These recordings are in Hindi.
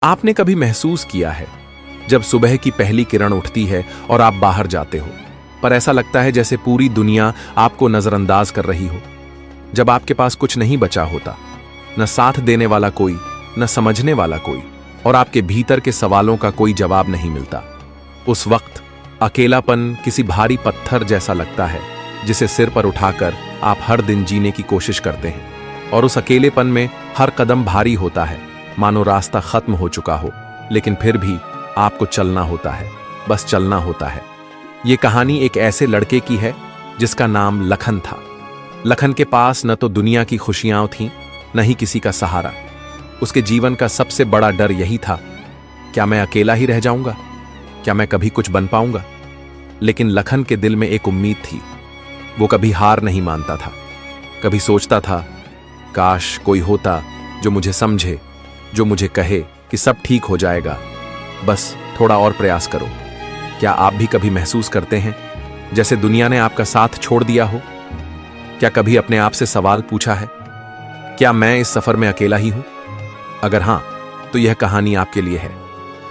आपने कभी महसूस किया है जब सुबह की पहली किरण उठती है और आप बाहर जाते हो, पर ऐसा लगता है जैसे पूरी दुनिया आपको नजरअंदाज कर रही हो। जब आपके पास कुछ नहीं बचा होता, न साथ देने वाला कोई, न समझने वाला कोई, और आपके भीतर के सवालों का कोई जवाब नहीं मिलता। उस वक्त अकेलापन किसी भारी पत्थर जैसा लगता है जिसे सिर पर उठाकर आप हर दिन जीने की कोशिश करते हैं। और उस अकेलेपन में हर कदम भारी होता है, मानो रास्ता खत्म हो चुका हो, लेकिन फिर भी आपको चलना होता है, बस चलना होता है। ये कहानी एक ऐसे लड़के की है जिसका नाम लखन था। लखन के पास न तो दुनिया की खुशियां थीं, न ही किसी का सहारा। उसके जीवन का सबसे बड़ा डर यही था, क्या मैं अकेला ही रह जाऊंगा? क्या मैं कभी कुछ बन पाऊंगा? लेकिन लखन के दिल में एक उम्मीद थी। वो कभी हार नहीं मानता था। कभी सोचता था, काश कोई होता जो मुझे समझे, जो मुझे कहे कि सब ठीक हो जाएगा, बस थोड़ा और प्रयास करो। क्या आप भी कभी महसूस करते हैं जैसे दुनिया ने आपका साथ छोड़ दिया हो? क्या कभी अपने आप से सवाल पूछा है, क्या मैं इस सफर में अकेला ही हूं? अगर हां, तो यह कहानी आपके लिए है,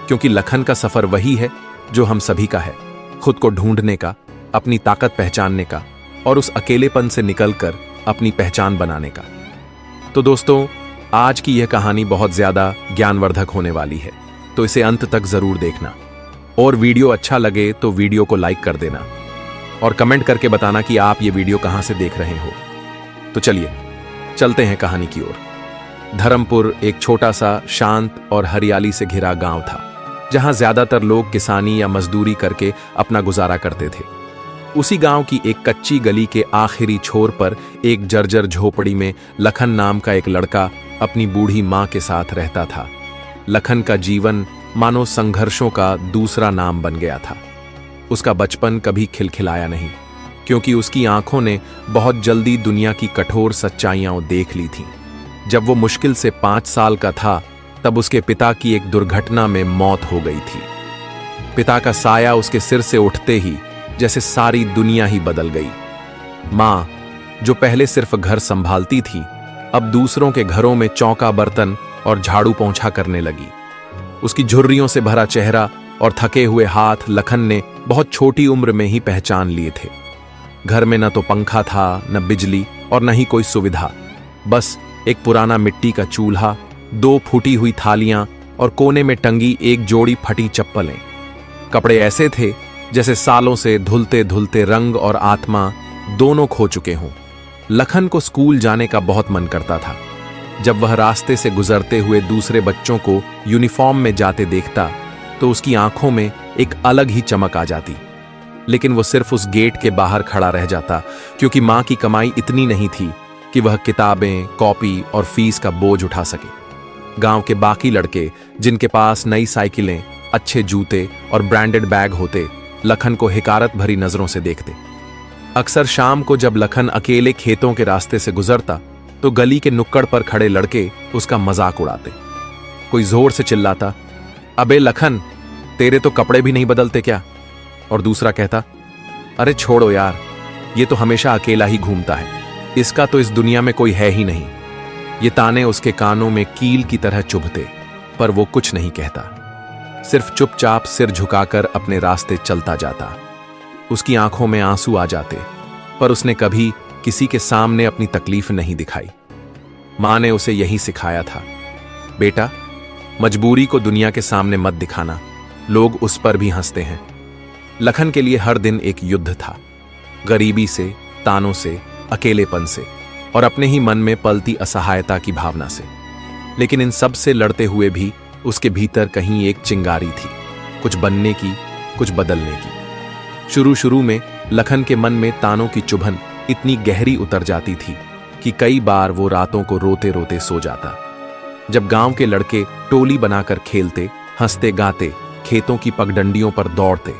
क्योंकि लखन का सफर वही है जो हम सभी का है, खुद को ढूंढने का, अपनी ताकत पहचानने का और उस अकेलेपन से निकलकर अपनी पहचान बनाने का। तो दोस्तों, आज की यह कहानी बहुत ज्यादा ज्ञानवर्धक होने वाली है, तो इसे अंत तक जरूर देखना। और वीडियो अच्छा लगे तो वीडियो को लाइक कर देना और कमेंट करके बताना कि आप ये वीडियो कहां से देख रहे हो। तो चलिए चलते हैं कहानी की ओर। धर्मपुर एक छोटा सा शांत और हरियाली से घिरा गांव था, जहां ज्यादातर लोग किसानी या मजदूरी करके अपना गुजारा करते थे। उसी गांव की एक कच्ची गली के आखिरी छोर पर एक जर्जर झोपड़ी में लखन नाम का एक लड़का अपनी बूढ़ी मां के साथ रहता था। लखन का जीवन मानो संघर्षों का दूसरा नाम बन गया था। उसका बचपन कभी खिलखिलाया नहीं, क्योंकि उसकी आंखों ने बहुत जल्दी दुनिया की कठोर सच्चाइयां देख ली थीं। जब वो मुश्किल से 5 साल का था, तब उसके पिता की एक दुर्घटना में मौत हो गई थी। पिता का साया उसके सिर से उठते ही जैसे सारी दुनिया ही बदल गई। मां, जो पहले सिर्फ घर संभालती थी, अब दूसरों के घरों में चौका बर्तन और झाड़ू पोंछा करने लगी। उसकी झुर्रियों से भरा चेहरा और थके हुए हाथ लखन ने बहुत छोटी उम्र में ही पहचान लिए थे। घर में न तो पंखा था, न बिजली और न ही कोई सुविधा, बस एक पुराना मिट्टी का चूल्हा, 2 फूटी हुई थालियां और कोने में टंगी एक जोड़ी फटी चप्पलें। कपड़े ऐसे थे जैसे सालों से धुलते धुलते रंग और आत्मा दोनों खो चुके हों। लखन को स्कूल जाने का बहुत मन करता था। जब वह रास्ते से गुजरते हुए दूसरे बच्चों को यूनिफॉर्म में जाते देखता, तो उसकी आंखों में एक अलग ही चमक आ जाती। लेकिन वो सिर्फ उस गेट के बाहर खड़ा रह जाता, क्योंकि मां की कमाई इतनी नहीं थी कि वह किताबें, कॉपी और फीस का बोझ उठा सके। गांव के बाकी लड़के, जिनके पास नई साइकिलें, अच्छे जूते और ब्रांडेड बैग होते, लखन को हिकारत भरी नजरों से देखते। अक्सर शाम को जब लखन अकेले खेतों के रास्ते से गुजरता, तो गली के नुक्कड़ पर खड़े लड़के उसका मजाक उड़ाते। कोई जोर से चिल्लाता, अबे लखन, तेरे तो कपड़े भी नहीं बदलते क्या? और दूसरा कहता, अरे छोड़ो यार, ये तो हमेशा अकेला ही घूमता है, इसका तो इस दुनिया में कोई है ही नहीं। ये ताने उसके कानों में कील की तरह चुभते, पर वो कुछ नहीं कहता, सिर्फ चुपचाप सिर झुकाकर अपने रास्ते चलता जाता। उसकी आंखों में आंसू आ जाते, पर उसने कभी किसी के सामने अपनी तकलीफ नहीं दिखाई। मां ने उसे यही सिखाया था, बेटा, मजबूरी को दुनिया के सामने मत दिखाना, लोग उस पर भी हंसते हैं। लखन के लिए हर दिन एक युद्ध था, गरीबी से, तानों से, अकेलेपन से और अपने ही मन में पलती असहायता की भावना से। लेकिन इन सब से लड़ते हुए भी उसके भीतर कहीं एक चिंगारी थी, कुछ बनने की, कुछ बदलने की। शुरू में लखन के मन में तानों की चुभन इतनी गहरी उतर जाती थी कि कई बार वो रातों को रोते रोते सो जाता। जब गांव के लड़के टोली बनाकर खेलते, हंसते गाते, खेतों की पगडंडियों पर दौड़ते,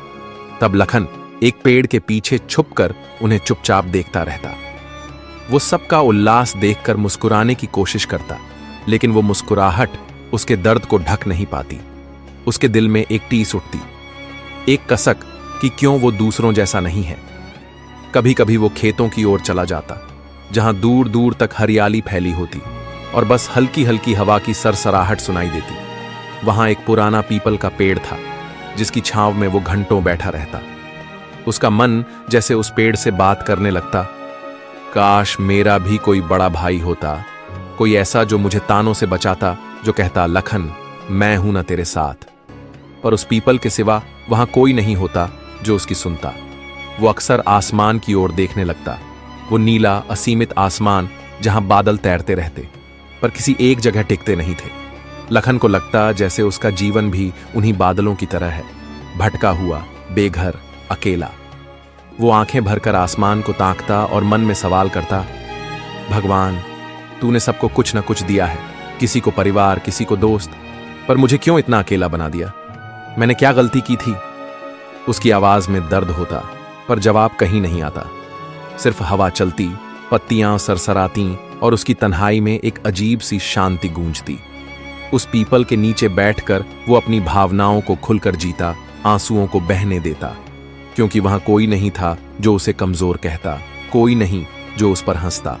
तब लखन एक पेड़ के पीछे छुपकर उन्हें चुपचाप देखता रहता। वो सबका उल्लास देखकर मुस्कुराने की कोशिश करता, लेकिन वो मुस्कुराहट उसके दर्द को ढक नहीं पाती। उसके दिल में एक टीस उठती, एक कसक कि क्यों वो दूसरों जैसा नहीं है। कभी कभी वो खेतों की ओर चला जाता, जहां दूर दूर तक हरियाली फैली होती और बस हल्की हल्की हवा की सरसराहट सुनाई देती। वहां एक पुराना पीपल का पेड़ था, जिसकी छांव में वो घंटों बैठा रहता। उसका मन जैसे उस पेड़ से बात करने लगता। काश मेरा भी कोई बड़ा भाई होता, कोई ऐसा जो मुझे तानों से बचाता, जो कहता, लखन मैं हूं ना तेरे साथ। पर उस पीपल के सिवा वहां कोई नहीं होता जो उसकी सुनता। वो अक्सर आसमान की ओर देखने लगता, वो नीला असीमित आसमान जहां बादल तैरते रहते, पर किसी एक जगह टिकते नहीं थे। लखन को लगता जैसे उसका जीवन भी उन्हीं बादलों की तरह है, भटका हुआ, बेघर, अकेला। वो आंखें भरकर आसमान को ताकता और मन में सवाल करता, भगवान तूने सबको कुछ न कुछ दिया है, किसी को परिवार, किसी को दोस्त, पर मुझे क्यों इतना अकेला बना दिया? मैंने क्या गलती की थी? उसकी आवाज में दर्द होता, पर जवाब कहीं नहीं आता। सिर्फ हवा चलती, पत्तियां सरसराती और उसकी तन्हाई में एक अजीब सी शांति गूंजती। उस पीपल के नीचे बैठकर वो अपनी भावनाओं को खुलकर जीता, आंसुओं को बहने देता, क्योंकि वहां कोई नहीं था जो उसे कमजोर कहता, कोई नहीं जो उस पर हंसता।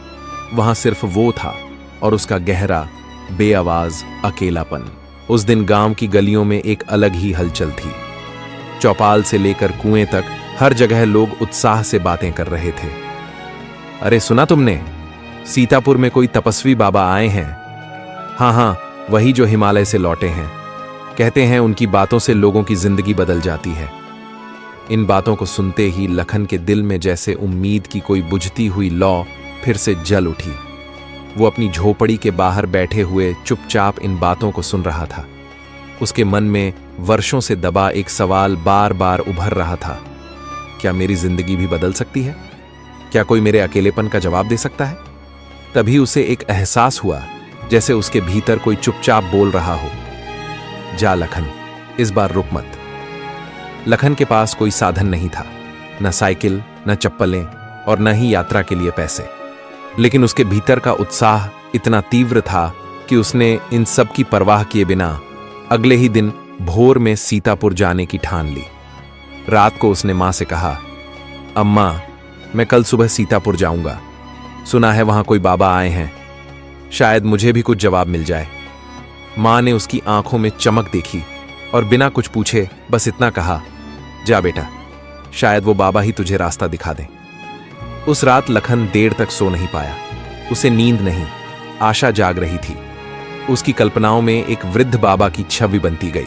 वहां सिर्फ वो था और उसका गहरा, बेआवाज अकेलापन। उस दिन गांव की गलियों में एक अलग ही हलचल थी। चौपाल से लेकर कुएं तक हर जगह लोग उत्साह से बातें कर रहे थे। अरे सुना तुमने, सीतापुर में कोई तपस्वी बाबा आए हैं? हाँ हाँ, वही जो हिमालय से लौटे हैं। कहते हैं उनकी बातों से लोगों की जिंदगी बदल जाती है। इन बातों को सुनते ही लखन के दिल में जैसे उम्मीद की कोई बुझती हुई लौ फिर से जल उठी। वो अपनी झोपड़ी के बाहर बैठे हुए चुपचाप इन बातों को सुन रहा था। उसके मन में वर्षों से दबा एक सवाल बार बार उभर रहा था, क्या मेरी जिंदगी भी बदल सकती है? क्या कोई मेरे अकेलेपन का जवाब दे सकता है? तभी उसे एक एहसास हुआ, जैसे उसके भीतर कोई चुपचाप बोल रहा हो, जा लखन, इस बार रुक मत। लखन के पास कोई साधन नहीं था, न साइकिल, न चप्पलें और न ही यात्रा के लिए पैसे, लेकिन उसके भीतर का उत्साह इतना तीव्र था कि उसने इन सब की परवाह किए बिना अगले ही दिन भोर में सीतापुर जाने की ठान ली। रात को उसने मां से कहा, अम्मा मैं कल सुबह सीतापुर जाऊंगा, सुना है वहां कोई बाबा आए हैं, शायद मुझे भी कुछ जवाब मिल जाए। मां ने उसकी आंखों में चमक देखी और बिना कुछ पूछे बस इतना कहा, जा बेटा, शायद वो बाबा ही तुझे रास्ता दिखा दें। उस रात लखन देर तक सो नहीं पाया। उसे नींद नहीं, आशा जाग रही थी। उसकी कल्पनाओं में एक वृद्ध बाबा की छवि बनती गई।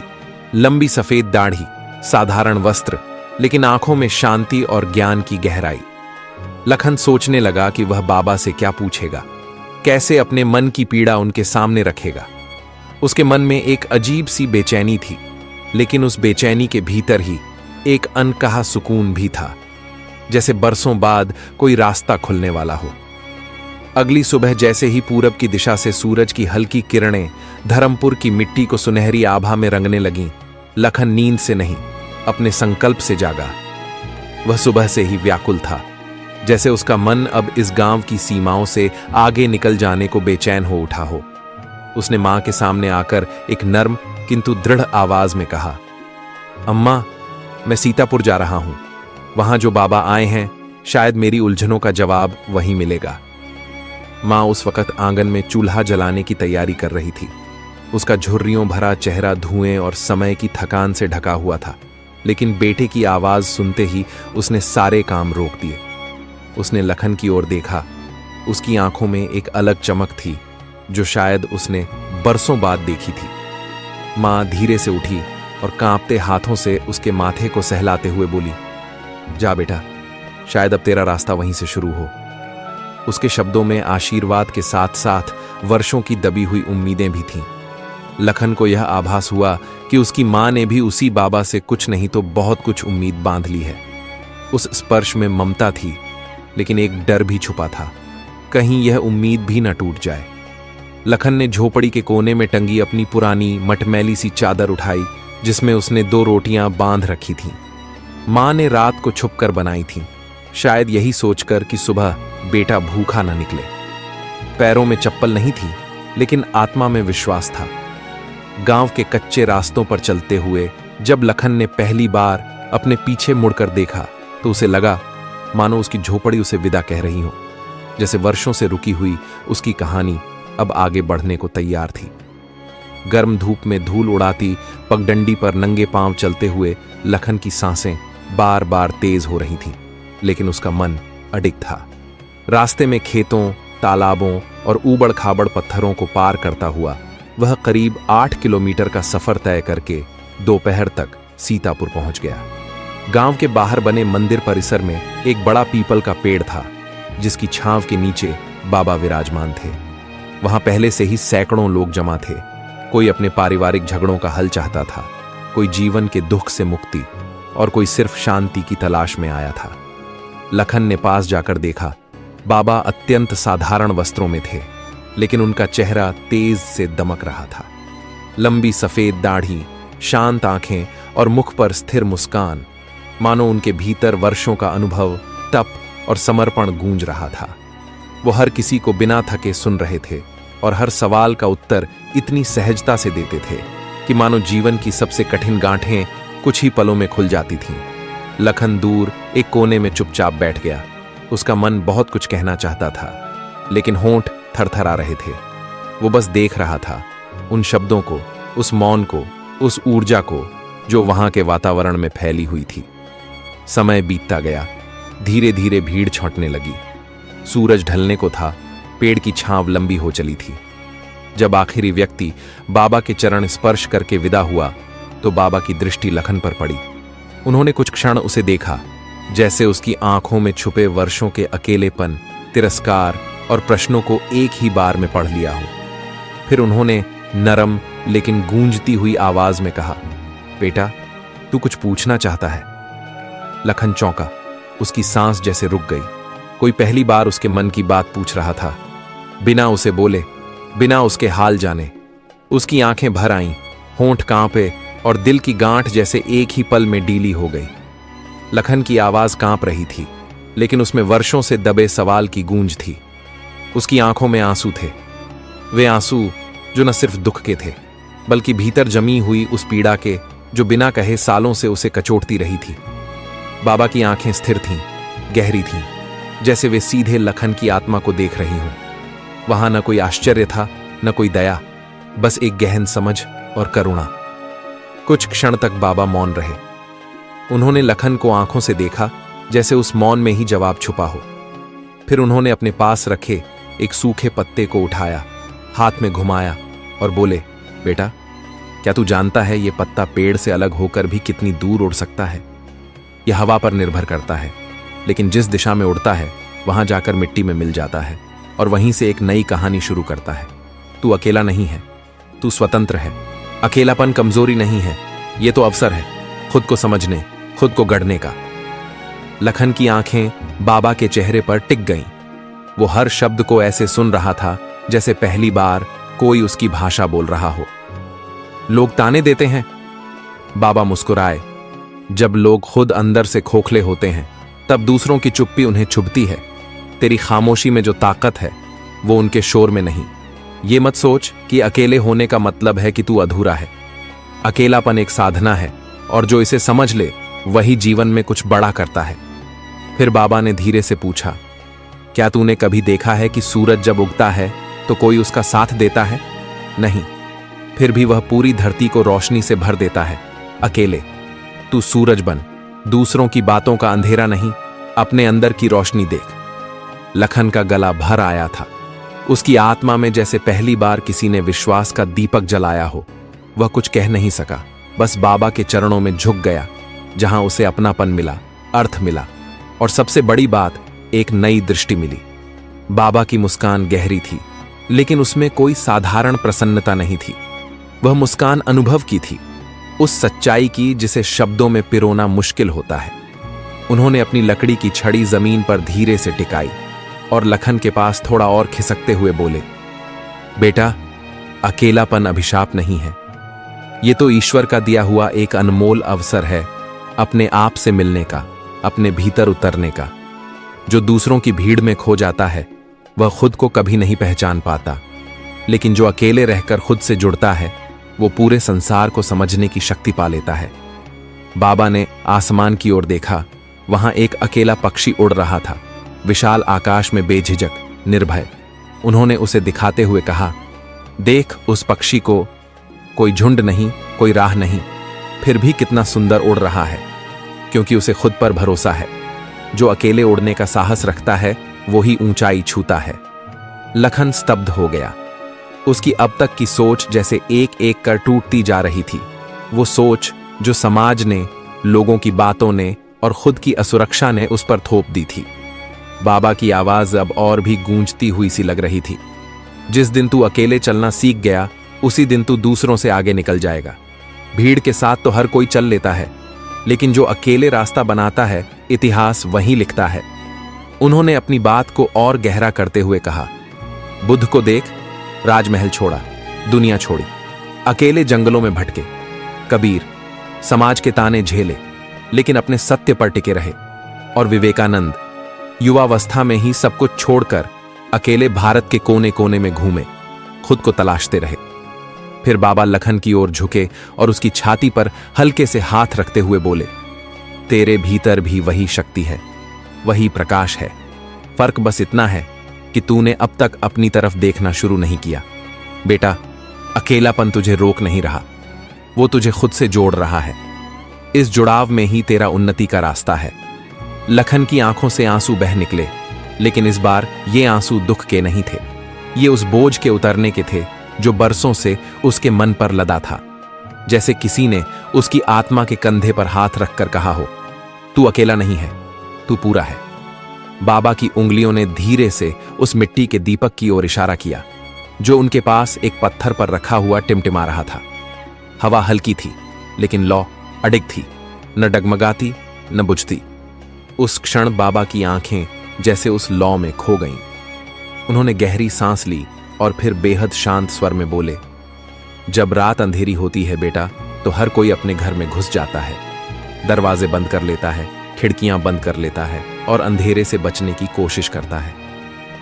लंबी सफेद दाढ़ी, साधारण वस्त्र, लेकिन आंखों में शांति और ज्ञान की गहराई। लखन सोचने लगा कि वह बाबा से क्या पूछेगा, कैसे अपने मन की पीड़ा उनके सामने रखेगा। उसके मन में एक अजीब सी बेचैनी थी, लेकिन उस बेचैनी के भीतर ही एक अनकहा सुकून भी था, जैसे बरसों बाद कोई रास्ता खुलने वाला हो। अगली सुबह जैसे ही पूरब की दिशा से सूरज की हल्की किरणें धर्मपुर की मिट्टी को सुनहरी आभा में रंगने लगीं, लखन नींद से नहीं, अपने संकल्प से जागा। वह सुबह से ही व्याकुल था, जैसे उसका मन अब इस गांव की सीमाओं से आगे निकल जाने को बेचैन हो उठा हो। उसने मां के सामने आकर एक नर्म किंतु दृढ़ आवाज में कहा, अम्मा मैं सीतापुर जा रहा हूं, वहां जो बाबा आए हैं, शायद मेरी उलझनों का जवाब वहीं मिलेगा। मां उस वक्त आंगन में चूल्हा जलाने की तैयारी कर रही थी। उसका झुर्रियों भरा चेहरा धुएं और समय की थकान से ढका हुआ था, लेकिन बेटे की आवाज सुनते ही उसने सारे काम रोक दिए। उसने लखन की ओर देखा। उसकी आंखों में एक अलग चमक थी, जो शायद उसने बरसों बाद देखी थी। मां धीरे से उठी और कांपते हाथों से उसके माथे को सहलाते हुए बोली, जा बेटा, शायद अब तेरा रास्ता वहीं से शुरू हो। उसके शब्दों में आशीर्वाद के साथ साथ वर्षों की दबी हुई उम्मीदें भी थीं। लखन को यह आभास हुआ कि उसकी मां ने भी उसी बाबा से कुछ नहीं तो बहुत कुछ उम्मीद बांध ली है। उस स्पर्श में ममता थी, लेकिन एक डर भी छुपा था, कहीं यह उम्मीद भी न टूट जाए। लखन ने झोपड़ी के कोने में टंगी अपनी पुरानी मटमैली सी चादर उठाई, जिसमें उसने 2 रोटियां बांध रखी थीं। मां ने रात को छुपकर बनाई थीं, शायद यही सोचकर कि सुबह बेटा भूखा न निकले। पैरों में चप्पल नहीं थी, लेकिन आत्मा में विश्वास था। गांव के कच्चे रास्तों पर चलते हुए जब लखन ने पहली बार अपने पीछे मुड़कर देखा, तो उसे लगा मानो उसकी झोपड़ी उसे विदा कह रही हो, जैसे वर्षों से रुकी हुई उसकी कहानी अब आगे बढ़ने को तैयार थी। गर्म धूप में धूल उड़ाती पगडंडी पर नंगे पांव चलते हुए लखन की सांसें बार बार तेज हो रही थीं, लेकिन उसका मन अडिग था। रास्ते में खेतों, तालाबों और ऊबड़ खाबड़ पत्थरों को पार करता हुआ वह करीब 8 किलोमीटर का सफर तय करके दोपहर तक सीतापुर पहुंच गया। गांव के बाहर बने मंदिर परिसर में एक बड़ा पीपल का पेड़ था, जिसकी छांव के नीचे बाबा विराजमान थे। वहां पहले से ही सैकड़ों लोग जमा थे। कोई अपने पारिवारिक झगड़ों का हल चाहता था, कोई जीवन के दुख से मुक्ति और कोई सिर्फ शांति की तलाश में आया था। लखन ने पास जाकर देखा, बाबा अत्यंत साधारण वस्त्रों में थे, लेकिन उनका चेहरा तेज से दमक रहा था। लंबी सफेद दाढ़ी, शांत आंखें और मुख पर स्थिर मुस्कान, मानो उनके भीतर वर्षों का अनुभव, तप और समर्पण गूंज रहा था। वो हर किसी को बिना थके सुन रहे थे और हर सवाल का उत्तर इतनी सहजता से देते थे कि मानो जीवन की सबसे कठिन गांठें कुछ ही पलों में खुल जाती थीं। लखन दूर एक कोने में चुपचाप बैठ गया। उसका मन बहुत कुछ कहना चाहता था, लेकिन होंठ थरथरा रहे थे। वो बस देख रहा था, उन शब्दों को, उस मौन को, उस ऊर्जा को जो वहां के वातावरण में फैली हुई थी। समय बीतता गया, धीरे धीरे भीड़ छौंटने लगी। सूरज ढलने को था, पेड़ की छांव लंबी हो चली थी। जब आखिरी व्यक्ति बाबा के चरण स्पर्श करके विदा हुआ, तो बाबा की दृष्टि लखन पर पड़ी। उन्होंने कुछ क्षण उसे देखा, जैसे उसकी आंखों में छुपे वर्षों के अकेलेपन, तिरस्कार और प्रश्नों को एक ही बार में पढ़ लिया हो। फिर उन्होंने नरम लेकिन गूंजती हुई आवाज में कहा, बेटा, तू कुछ पूछना चाहता है? लखन चौंका, उसकी सांस जैसे रुक गई। कोई पहली बार उसके मन की बात पूछ रहा था, बिना उसे बोले, बिना उसके हाल जाने। उसकी आंखें भर आईं, होंठ कांपे और दिल की गांठ जैसे एक ही पल में डीली हो गई। लखन की आवाज कांप रही थी, लेकिन उसमें वर्षों से दबे सवाल की गूंज थी। उसकी आंखों में आंसू थे, वे आंसू जो न सिर्फ दुख के थे, बल्कि भीतर जमी हुई उस पीड़ा के जो बिना कहे सालों से उसे कचोटती रही थी। बाबा की आंखें स्थिर थीं, गहरी थीं, जैसे वे सीधे लखन की आत्मा को देख रही हों। वहां न कोई आश्चर्य था, न कोई दया, बस एक गहन समझ और करुणा। कुछ क्षण तक बाबा मौन रहे। उन्होंने लखन को आंखों से देखा, जैसे उस मौन में ही जवाब छुपा हो। फिर उन्होंने अपने पास रखे एक सूखे पत्ते को उठाया, हाथ में घुमाया और बोले, बेटा, क्या तू जानता है ये पत्ता पेड़ से अलग होकर भी कितनी दूर उड़ सकता है? यह हवा पर निर्भर करता है, लेकिन जिस दिशा में उड़ता है वहां जाकर मिट्टी में मिल जाता है और वहीं से एक नई कहानी शुरू करता है। तू अकेला नहीं है, तू स्वतंत्र है। अकेलापन कमजोरी नहीं है, ये तो अवसर है खुद को समझने, खुद को गढ़ने का। लखन की आंखें बाबा के चेहरे पर टिक गईं। वो हर शब्द को ऐसे सुन रहा था जैसे पहली बार कोई उसकी भाषा बोल रहा हो। लोग ताने देते हैं, बाबा मुस्कुराए। जब लोग खुद अंदर से खोखले होते हैं, तब दूसरों की चुप्पी उन्हें चुभती है। तेरी खामोशी में जो ताकत है, वो उनके शोर में नहीं। ये मत सोच कि अकेले होने का मतलब है कि तू अधूरा है। अकेलापन एक साधना है, और जो इसे समझ ले वही जीवन में कुछ बड़ा करता है। फिर बाबा ने धीरे से पूछा, क्या तूने कभी देखा है कि सूरज जब उगता है तो कोई उसका साथ देता है? नहीं, फिर भी वह पूरी धरती को रोशनी से भर देता है, अकेले। तू सूरज बन, दूसरों की बातों का अंधेरा नहीं, अपने अंदर की रोशनी देख। लखन का गला भर आया था। उसकी आत्मा में जैसे पहली बार किसी ने विश्वास का दीपक जलाया हो। वह कुछ कह नहीं सका, बस बाबा के चरणों में झुक गया, जहां उसे अपनापन मिला, अर्थ मिला, और सबसे बड़ी बात, एक नई दृष्टि मिली। बाबा की मुस्कान गहरी थी, लेकिन उसमें कोई साधारण प्रसन्नता नहीं थी। वह मुस्कान अनुभव की थी, उस सच्चाई की जिसे शब्दों में पिरोना मुश्किल होता है। उन्होंने अपनी लकड़ी की छड़ी जमीन पर धीरे से टिकाई और लखन के पास थोड़ा और खिसकते हुए बोले, बेटा, अकेलापन अभिशाप नहीं है, ये तो ईश्वर का दिया हुआ एक अनमोल अवसर है अपने आप से मिलने का, अपने भीतर उतरने का। जो दूसरों की भीड़ में खो जाता है वह खुद को कभी नहीं पहचान पाता, लेकिन जो अकेले रहकर खुद से जुड़ता है वो पूरे संसार को समझने की शक्ति पा लेता है। बाबा ने आसमान की ओर देखा। वहां एक अकेला पक्षी उड़ रहा था, विशाल आकाश में बेझिझक, निर्भय। उन्होंने उसे दिखाते हुए कहा, देख उस पक्षी को कोई झुंड नहीं, कोई राह नहीं, फिर भी कितना सुंदर उड़ रहा है, क्योंकि उसे खुद पर भरोसा है। जो अकेले उड़ने का साहस रखता है वो ही ऊंचाई छूता है। लखन स्तब्ध हो गया। उसकी अब तक की सोच जैसे एक एक कर टूटती जा रही थी। वो सोच जो समाज ने, लोगों की बातों ने और खुद की असुरक्षा ने उस पर थोप दी थी। बाबा की आवाज अब और भी गूंजती हुई सी लग रही थी। जिस दिन तू अकेले चलना सीख गया, उसी दिन तू दूसरों से आगे निकल जाएगा। भीड़ के साथ तो हर कोई चल लेता है, लेकिन जो अकेले रास्ता बनाता है, इतिहास वही लिखता है। उन्होंने अपनी बात को और गहरा करते हुए कहा, बुद्ध को देख, राजमहल छोड़ा, दुनिया छोड़ी, अकेले जंगलों में भटके। कबीर समाज के ताने झेले, लेकिन अपने सत्य पर टिके रहे। और विवेकानंद युवावस्था में ही सब कुछ छोड़कर अकेले भारत के कोने कोने में घूमे, खुद को तलाशते रहे। फिर बाबा लखन की ओर झुके और उसकी छाती पर हल्के से हाथ रखते हुए बोले, तेरे भीतर भी वही शक्ति है, वही प्रकाश है। फर्क बस इतना है कि तूने अब तक अपनी तरफ देखना शुरू नहीं किया। बेटा, अकेलापन तुझे रोक नहीं रहा, वो तुझे खुद से जोड़ रहा है। इस जुड़ाव में ही तेरा उन्नति का रास्ता है। लखन की आंखों से आंसू बह निकले, लेकिन इस बार ये आंसू दुख के नहीं थे। ये उस बोझ के उतरने के थे जो बरसों से उसके मन पर लदा था। जैसे किसी ने उसकी आत्मा के कंधे पर हाथ रखकर कहा हो, तू अकेला नहीं है, तू पूरा है। बाबा की उंगलियों ने धीरे से उस मिट्टी के दीपक की ओर इशारा किया, जो उनके पास एक पत्थर पर रखा हुआ टिमटिमा रहा था। हवा हल्की थी, लेकिन लौ अडिग थी, न डगमगाती न बुझती। उस क्षण बाबा की आंखें जैसे उस लौ में खो गईं। उन्होंने गहरी सांस ली और फिर बेहद शांत स्वर में बोले, जब रात अंधेरी होती है बेटा, तो हर कोई अपने घर में घुस जाता है, दरवाजे बंद कर लेता है, खिड़कियां बंद कर लेता है और अंधेरे से बचने की कोशिश करता है।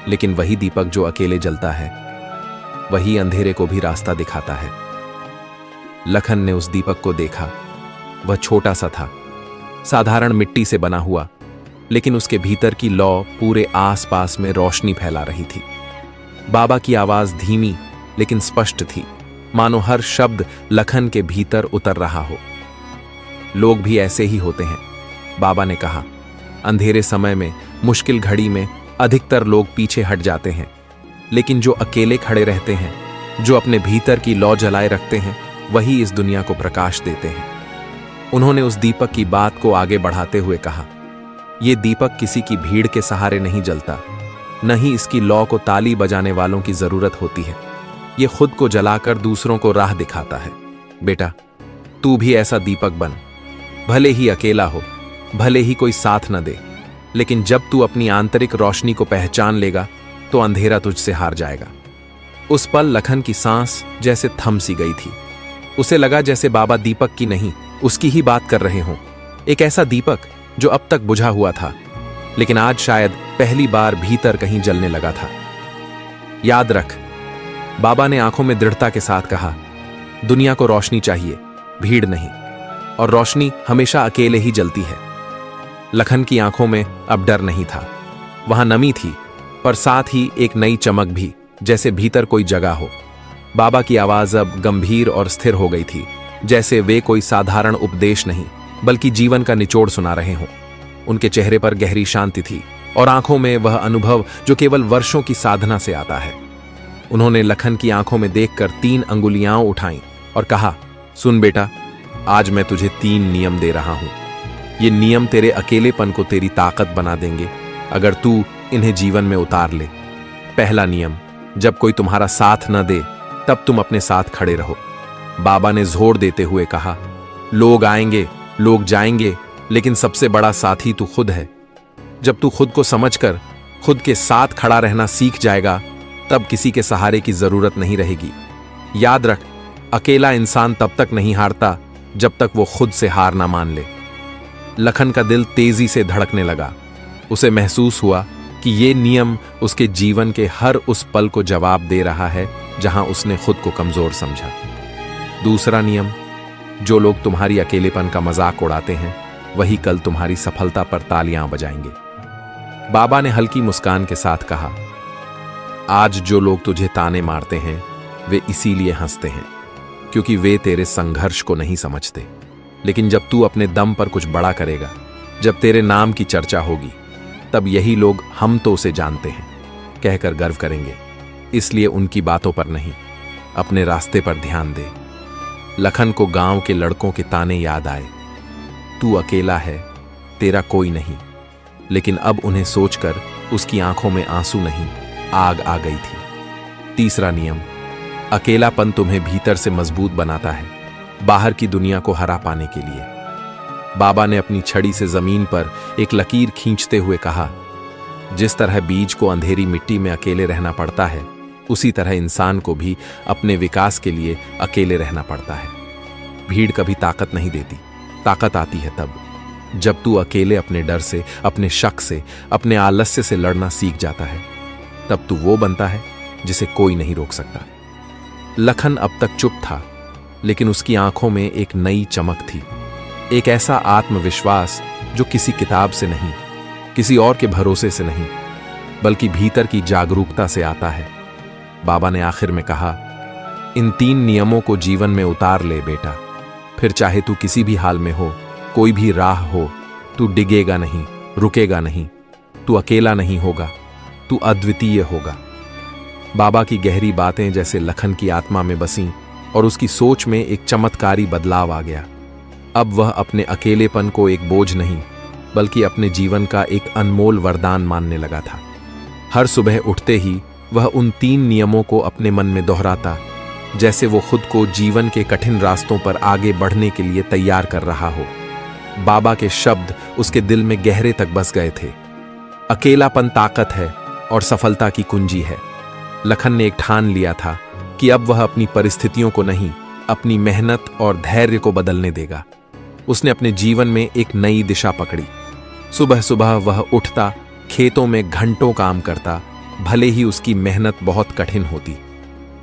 लेकिन वही दीपक जो अकेले जलता है, वही अंधेरे को भी रास्ता दिखाता है। लखन ने उस दीपक को देखा। वह छोटा सा था, साधारण मिट्टी से बना हुआ, लेकिन उसके भीतर की लौ पूरे आसपास में रोशनी फैला रही थी। बाबा की आवाज धीमी लेकिन स्पष्ट थी, मानो हर शब्द लखन के भीतर उतर रहा हो। लोग भी ऐसे ही होते हैं, बाबा ने कहा। अंधेरे समय में, मुश्किल घड़ी में अधिकतर लोग पीछे हट जाते हैं, लेकिन जो अकेले खड़े रहते हैं, जो अपने भीतर की लौ जलाए रखते हैं, वही इस दुनिया को प्रकाश देते हैं। उन्होंने उस दीपक की बात को आगे बढ़ाते हुए कहा, यह दीपक किसी की भीड़ के सहारे नहीं जलता, न ही इसकी लौ को ताली बजाने वालों की जरूरत होती है। यह खुद को जलाकर दूसरों को राह दिखाता है। बेटा, तू भी ऐसा दीपक बन, भले ही अकेला हो, भले ही कोई साथ न दे, लेकिन जब तू अपनी आंतरिक रोशनी को पहचान लेगा, तो अंधेरा तुझसे हार जाएगा। उस पल लखन की सांस जैसे थम सी गई थी। उसे लगा जैसे बाबा दीपक की नहीं, उसकी ही बात कर रहे हों। एक ऐसा दीपक जो अब तक बुझा हुआ था, लेकिन आज शायद पहली बार भीतर कहीं जलने लगा था। याद रख, बाबा ने आंखों में दृढ़ता के साथ कहा, दुनिया को रोशनी चाहिए, भीड़ नहीं, और रोशनी हमेशा अकेले ही जलती है। लखन की आंखों में अब डर नहीं था, वहां नमी थी, पर साथ ही एक नई चमक भी, जैसे भीतर कोई जगह हो। बाबा की आवाज अब गंभीर और स्थिर हो गई थी, जैसे वे कोई साधारण उपदेश नहीं, बल्कि जीवन का निचोड़ सुना रहे हों। उनके चेहरे पर गहरी शांति थी और आंखों में वह अनुभव जो केवल वर्षों की साधना से आता है। उन्होंने लखन की आंखों में देखकर 3 अंगुलियां उठाईं और कहा, सुन बेटा, आज मैं तुझे 3 नियम दे रहा हूं। ये नियम तेरे अकेलेपन को तेरी ताकत बना देंगे, अगर तू इन्हें जीवन में उतार ले। पहला नियम, जब कोई तुम्हारा साथ न दे, तब तुम अपने साथ खड़े रहो। बाबा ने जोर देते हुए कहा, लोग आएंगे, लोग जाएंगे, लेकिन सबसे बड़ा साथी तू खुद है। जब तू खुद को समझकर खुद के साथ खड़ा रहना सीख जाएगा, तब किसी के सहारे की जरूरत नहीं रहेगी। याद रख, अकेला इंसान तब तक नहीं हारता जब तक वो खुद से हार ना मान ले। लखन का दिल तेजी से धड़कने लगा। उसे महसूस हुआ कि ये नियम उसके जीवन के हर उस पल को जवाब दे रहा है जहां उसने खुद को कमजोर समझा। दूसरा नियम, जो लोग तुम्हारी अकेलेपन का मजाक उड़ाते हैं, वही कल तुम्हारी सफलता पर तालियां बजाएंगे। बाबा ने हल्की मुस्कान के साथ कहा, आज जो लोग तुझे ताने मारते हैं, वे इसीलिए हंसते हैं क्योंकि वे तेरे संघर्ष को नहीं समझते। लेकिन जब तू अपने दम पर कुछ बड़ा करेगा, जब तेरे नाम की चर्चा होगी, तब यही लोग हम तो उसे जानते हैं कहकर गर्व करेंगे। इसलिए उनकी बातों पर नहीं, अपने रास्ते पर ध्यान दे। लखन को गांव के लड़कों के ताने याद आए, तू अकेला है, तेरा कोई नहीं। लेकिन अब उन्हें सोचकर उसकी आंखों में आंसू नहीं, आग आ गई थी। तीसरा नियम, अकेलापन तुम्हें भीतर से मजबूत बनाता है, बाहर की दुनिया को हरा पाने के लिए। बाबा ने अपनी छड़ी से जमीन पर एक लकीर खींचते हुए कहा, जिस तरह बीज को अंधेरी मिट्टी में अकेले रहना पड़ता है, उसी तरह इंसान को भी अपने विकास के लिए अकेले रहना पड़ता है। भीड़ कभी ताकत नहीं देती, ताकत आती है तब जब तू अकेले अपने डर से, अपने शक से, अपने आलस्य से लड़ना सीख जाता है। तब तू वो बनता है जिसे कोई नहीं रोक सकता। लखन अब तक चुप था, लेकिन उसकी आंखों में एक नई चमक थी, एक ऐसा आत्मविश्वास जो किसी किताब से नहीं, किसी और के भरोसे से नहीं, बल्कि भीतर की जागरूकता से आता है। बाबा ने आखिर में कहा, इन 3 नियमों को जीवन में उतार ले बेटा, फिर चाहे तू किसी भी हाल में हो, कोई भी राह हो, तू डिगेगा नहीं, रुकेगा नहीं, तू अकेला नहीं होगा, तू अद्वितीय होगा। बाबा की गहरी बातें जैसे लखन की आत्मा में बसीं और उसकी सोच में एक चमत्कारी बदलाव आ गया। अब वह अपने अकेलेपन को एक बोझ नहीं, बल्कि अपने जीवन का एक अनमोल वरदान मानने लगा था। हर सुबह उठते ही वह उन 3 नियमों को अपने मन में दोहराता, जैसे वो खुद को जीवन के कठिन रास्तों पर आगे बढ़ने के लिए तैयार कर रहा हो। बाबा के शब्द उसके दिल में गहरे तक बस गए थे। अकेलापन ताकत है और सफलता की कुंजी है। लखन ने एक ठान लिया था कि अब वह अपनी परिस्थितियों को नहीं, अपनी मेहनत और धैर्य को बदलने देगा। उसने अपने जीवन में एक नई दिशा पकड़ी। सुबह सुबह वह उठता, खेतों में घंटों काम करता, भले ही उसकी मेहनत बहुत कठिन होती।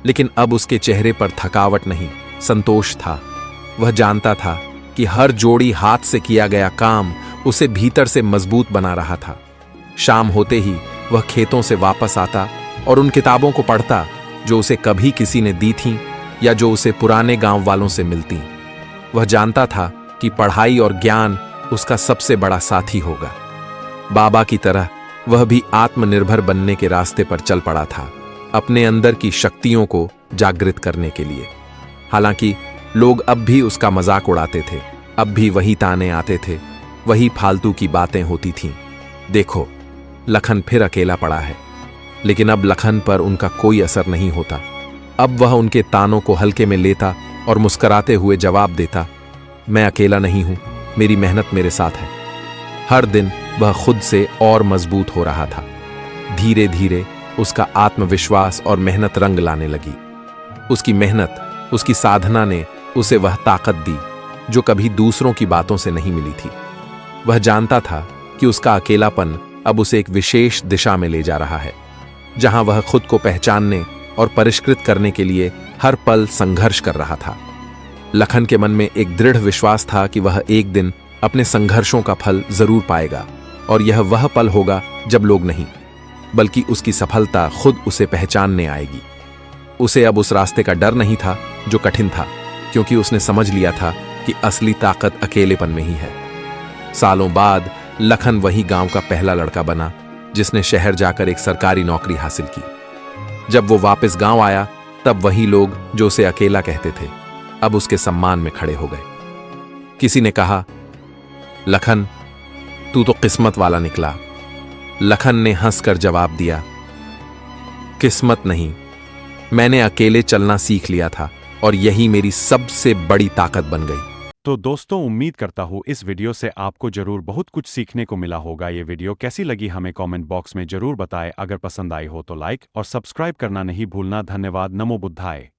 लेकिन अब उसके चेहरे पर थकावट नहीं, संतोष था। वह जानता था कि हर जोड़ी हाथ से किया गया काम उसे भीतर से मजबूत बना रहा था। शाम होते ही वह खेतों से वापस आता और उन किताबों को पढ़ता जो उसे कभी किसी ने दी थीं या जो उसे पुराने गांव वालों से मिलती। वह जानता था कि पढ़ाई और ज्ञान उसका सबसे बड़ा साथी होगा। बाबा की तरह वह भी आत्मनिर्भर बनने के रास्ते पर चल पड़ा था, अपने अंदर की शक्तियों को जागृत करने के लिए। हालांकि लोग अब भी उसका मजाक उड़ाते थे, अब भी वही ताने आते थे, वही फालतू की बातें होती थीं। देखो, लखन फिर अकेला पड़ा है। लेकिन अब लखन पर उनका कोई असर नहीं होता। अब वह उनके तानों को हल्के में लेता और मुस्कुराते हुए जवाब देता, मैं अकेला नहीं हूं, मेरी मेहनत मेरे साथ है। हर दिन वह खुद से और मजबूत हो रहा था। धीरे धीरे उसका आत्मविश्वास और मेहनत रंग लाने लगी। उसकी मेहनत, उसकी साधना ने उसे वह ताकत दी जो कभी दूसरों की बातों से नहीं मिली थी। वह जानता था कि उसका अकेलापन अब उसे एक विशेष दिशा में ले जा रहा है, जहां वह खुद को पहचानने और परिष्कृत करने के लिए हर पल संघर्ष कर रहा था। लखन के मन में एक दृढ़ विश्वास था कि वह एक दिन अपने संघर्षों का फल जरूर पाएगा, और यह वह पल होगा जब लोग नहीं, बल्कि उसकी सफलता खुद उसे पहचानने आएगी। उसे अब उस रास्ते का डर नहीं था जो कठिन था, क्योंकि उसने समझ लिया था कि असली ताकत अकेलेपन में ही है। सालों बाद लखन वही गांव का पहला लड़का बना जिसने शहर जाकर एक सरकारी नौकरी हासिल की। जब वो वापस गांव आया, तब वही लोग जो उसे अकेला कहते थे अब उसके सम्मान में खड़े हो गए। किसी ने कहा, लखन, तू तो किस्मत वाला निकला। लखन ने हंसकर जवाब दिया, किस्मत नहीं, मैंने अकेले चलना सीख लिया था और यही मेरी सबसे बड़ी ताकत बन गई। तो दोस्तों, उम्मीद करता हूँ इस वीडियो से आपको जरूर बहुत कुछ सीखने को मिला होगा। ये वीडियो कैसी लगी हमें कमेंट बॉक्स में जरूर बताएं। अगर पसंद आई हो तो लाइक और सब्सक्राइब करना नहीं भूलना। धन्यवाद। नमो बुद्धाय।